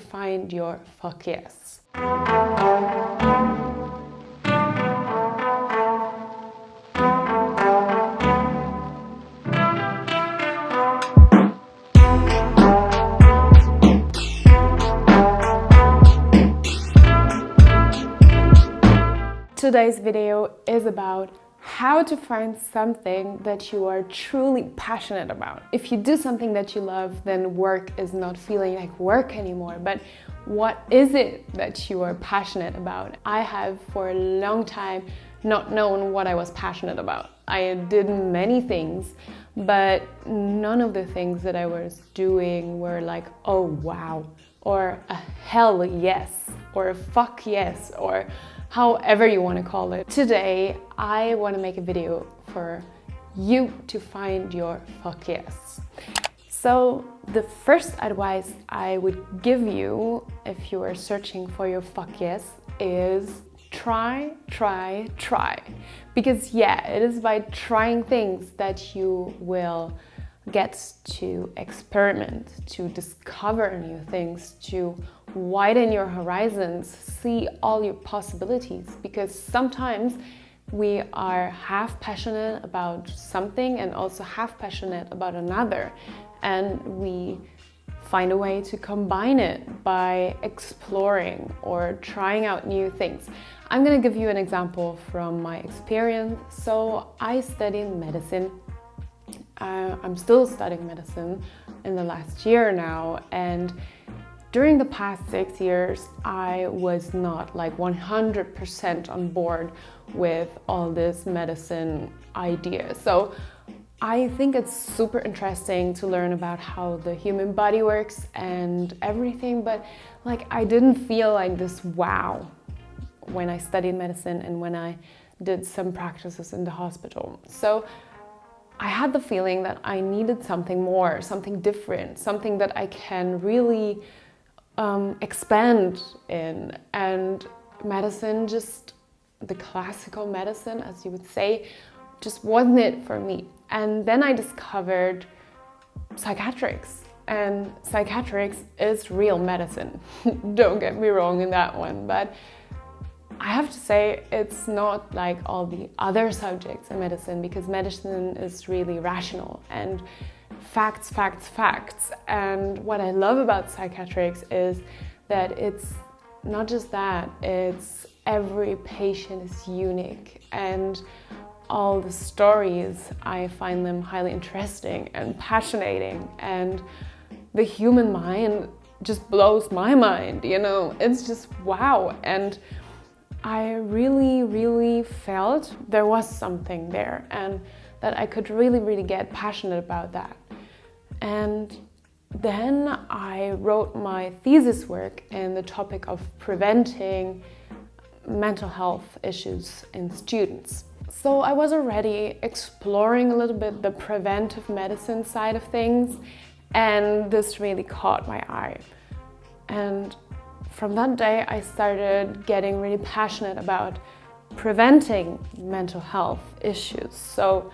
find your fuck yes. Today's video is about how to find something that you are truly passionate about. If you do something that you love, then work is not feeling like work anymore. But what is it that you are passionate about? I have for a long time not known what I was passionate about. I did many things, but none of the things that I was doing were like, oh wow, or a hell yes, or a fuck yes, or however you want to call it. Today, I want to make a video for you to find your fuck yes. So the first advice I would give you if you are searching for your fuck yes is try. Because yeah, it is by trying things that you will get to experiment, to discover new things, to widen your horizons, see all your possibilities. Because sometimes we are half passionate about something and also half passionate about another, and we find a way to combine it by exploring or trying out new things. I'm gonna give you an example from my experience. So I studied medicine. I'm still studying medicine in the last year now, and during the past 6 years I was not like 100% on board with all this medicine idea. So I think it's super interesting to learn about how the human body works and everything, but like I didn't feel like this wow when I studied medicine and when I did some practices in the hospital. So I had the feeling that I needed something more, something different, something that I can really expand in. And medicine, just the classical medicine, as you would say, just wasn't it for me. And then I discovered psychiatrics. And psychiatrics is real medicine. Don't get me wrong in that one, but I have to say it's not like all the other subjects in medicine, because medicine is really rational and facts. And what I love about psychiatrics is that it's not just that, it's every patient is unique, and all the stories, I find them highly interesting and passionate, and the human mind just blows my mind, you know, it's just wow. And I really felt there was something there and that I could really get passionate about that. And then I wrote my thesis work in the topic of preventing mental health issues in students. So I was already exploring a little bit the preventive medicine side of things, and this really caught my eye. And from that day, I started getting really passionate about preventing mental health issues. So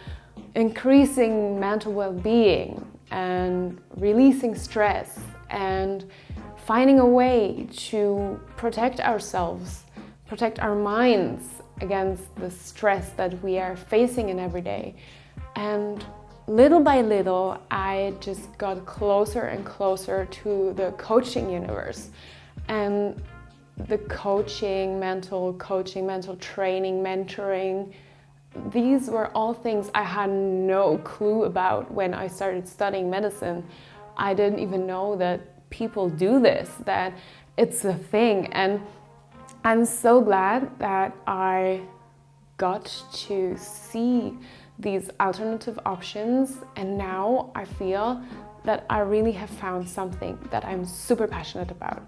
increasing mental well-being and releasing stress and finding a way to protect ourselves, protect our minds against the stress that we are facing in every day. And little by little, I just got closer and closer to the coaching universe. And the coaching, mental training, mentoring, these were all things I had no clue about when I started studying medicine. I didn't even know that people do this, that it's a thing. And I'm so glad that I got to see these alternative options, and now I feel that I really have found something that I'm super passionate about.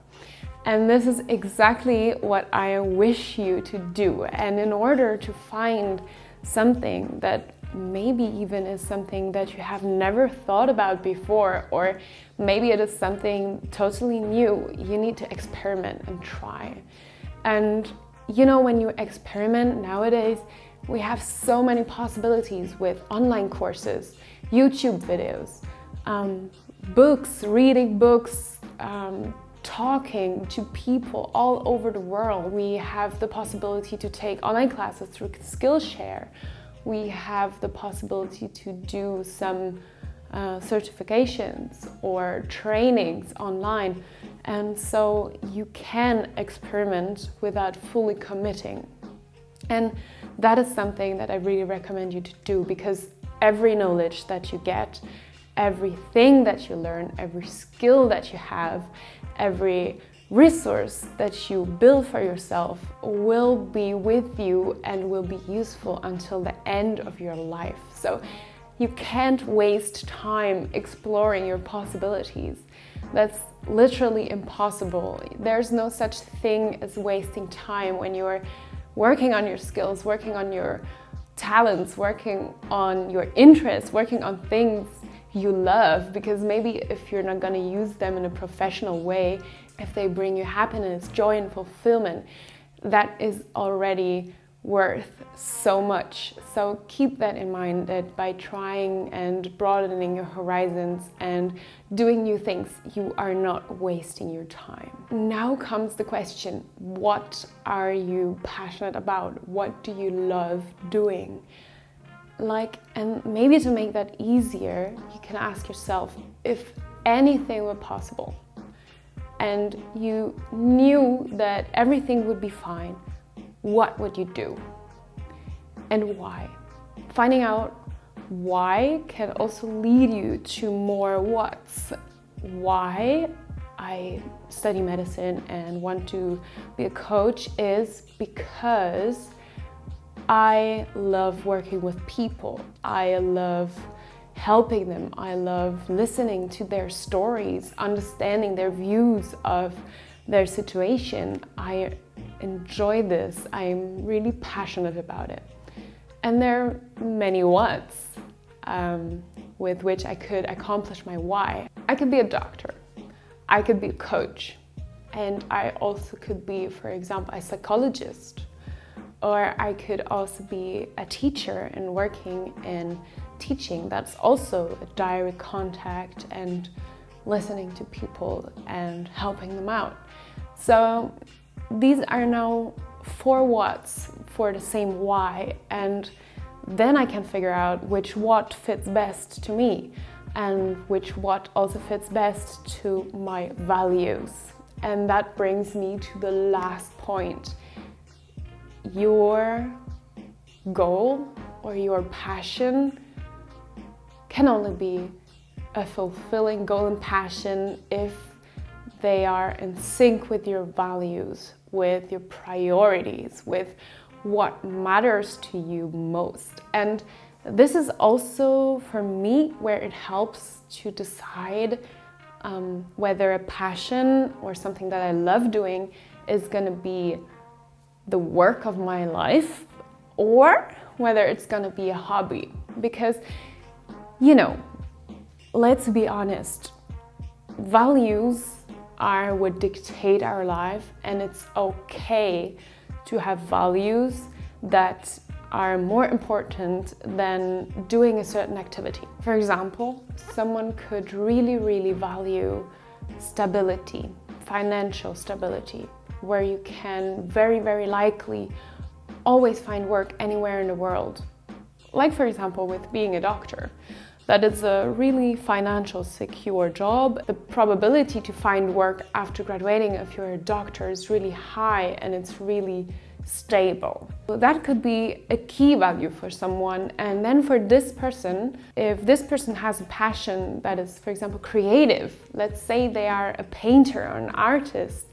And this is exactly what I wish you to do. And in order to find something that maybe even is something that you have never thought about before, or maybe it is something totally new, you need to experiment and try. And you know, when you experiment nowadays, we have so many possibilities with online courses, YouTube videos, books, reading books, talking to people all over the world. We have the possibility to take online classes through Skillshare. We have the possibility to do some certifications or trainings online. And so you can experiment without fully committing. And that is something that I really recommend you to do, because every knowledge that you get, everything that you learn, every skill that you have, every resource that you build for yourself will be with you and will be useful until the end of your life. So you can't waste time exploring your possibilities. That's literally impossible. There's no such thing as wasting time when you're working on your skills, working on your talents, working on your interests, working on things you love, because maybe if you're not going to use them in a professional way, if they bring you happiness, joy and fulfillment, that is already worth so much. So keep that in mind, that by trying and broadening your horizons and doing new things, you are not wasting your time. Now comes the question, what are you passionate about? What do you love doing? And maybe to make that easier, you can ask yourself, if anything were possible and you knew that everything would be fine, what would you do and why? Finding out why can also lead you to more whats. Why I study medicine and want to be a coach is because I love working with people. I love helping them. I love listening to their stories, understanding their views of their situation. I enjoy this. I'm really passionate about it. And there are many whats with which I could accomplish my why. I could be a doctor. I could be a coach. And I also could be, for example, a psychologist. Or I could also be a teacher and working in teaching. That's also a direct contact and listening to people and helping them out. So these are now 4 whats for the same why, and then I can figure out which what fits best to me and which what also fits best to my values. And that brings me to the last point. Your goal or your passion can only be a fulfilling goal and passion if they are in sync with your values, with your priorities, with what matters to you most. And this is also, for me, where it helps to decide whether a passion or something that I love doing is going to be the work of my life or whether it's going to be a hobby. Because, let's be honest, values are what dictate our life, and it's okay to have values that are more important than doing a certain activity. For example, someone could really, really value stability, financial stability, where you can very, very likely always find work anywhere in the world. Like, for example, with being a doctor. That is a really financial secure job. The probability to find work after graduating if you're a doctor is really high and it's really stable. So that could be a key value for someone. And then for this person, if this person has a passion that is, for example, creative, let's say they are a painter or an artist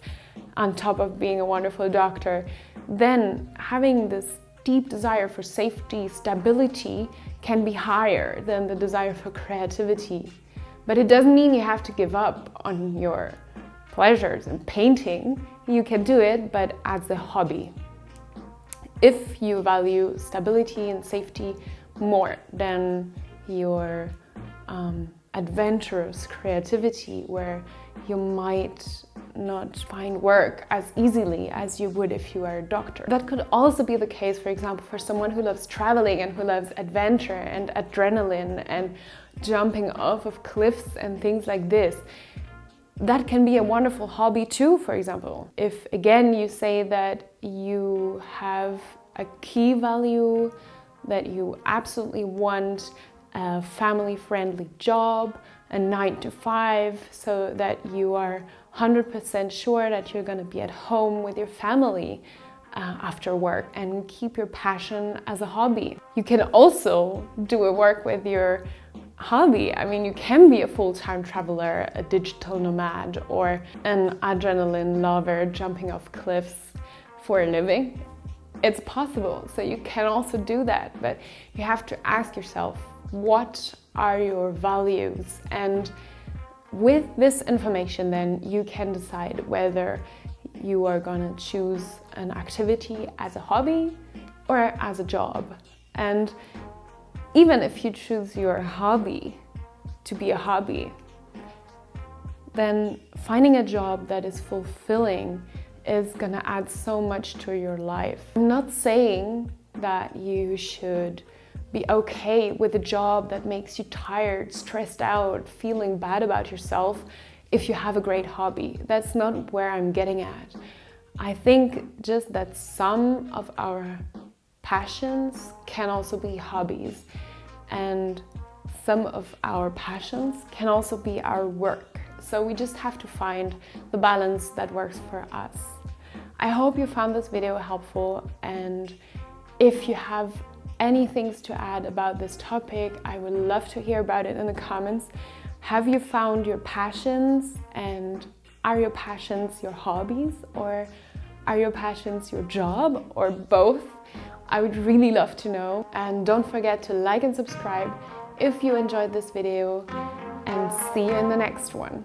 on top of being a wonderful doctor, then having this deep desire for safety, stability can be higher than the desire for creativity. But it doesn't mean you have to give up on your pleasures in painting. You can do it, but as a hobby. If you value stability and safety more than your adventurous creativity, where you might not find work as easily as you would if you are a doctor. That could also be the case, for example, for someone who loves traveling and who loves adventure and adrenaline and jumping off of cliffs and things like this. that can be a wonderful hobby too, for example. If again you say that you have a key value, that you absolutely want a family-friendly job, a 9 to 5, so that you are 100% sure that you're going to be at home with your family after work and keep your passion as a hobby. You can also do a work with your hobby. I mean, you can be a full-time traveler, a digital nomad, or an adrenaline lover jumping off cliffs for a living. It's possible, so you can also do that, but you have to ask yourself, what are your values? And with this information, then you can decide whether you are gonna choose an activity as a hobby or as a job. And even if you choose your hobby to be a hobby, then finding a job that is fulfilling is gonna add so much to your life. I'm not saying that you should be okay with a job that makes you tired, stressed out, feeling bad about yourself if you have a great hobby. That's not where I'm getting at. I think just that some of our passions can also be hobbies, and some of our passions can also be our work. So we just have to find the balance that works for us. I hope you found this video helpful, and if you have any things to add about this topic, I would love to hear about it in the comments. Have you found your passions, and are your passions your hobbies, or are your passions your job, or both? I would really love to know. And don't forget to like and subscribe if you enjoyed this video, and see you in the next one.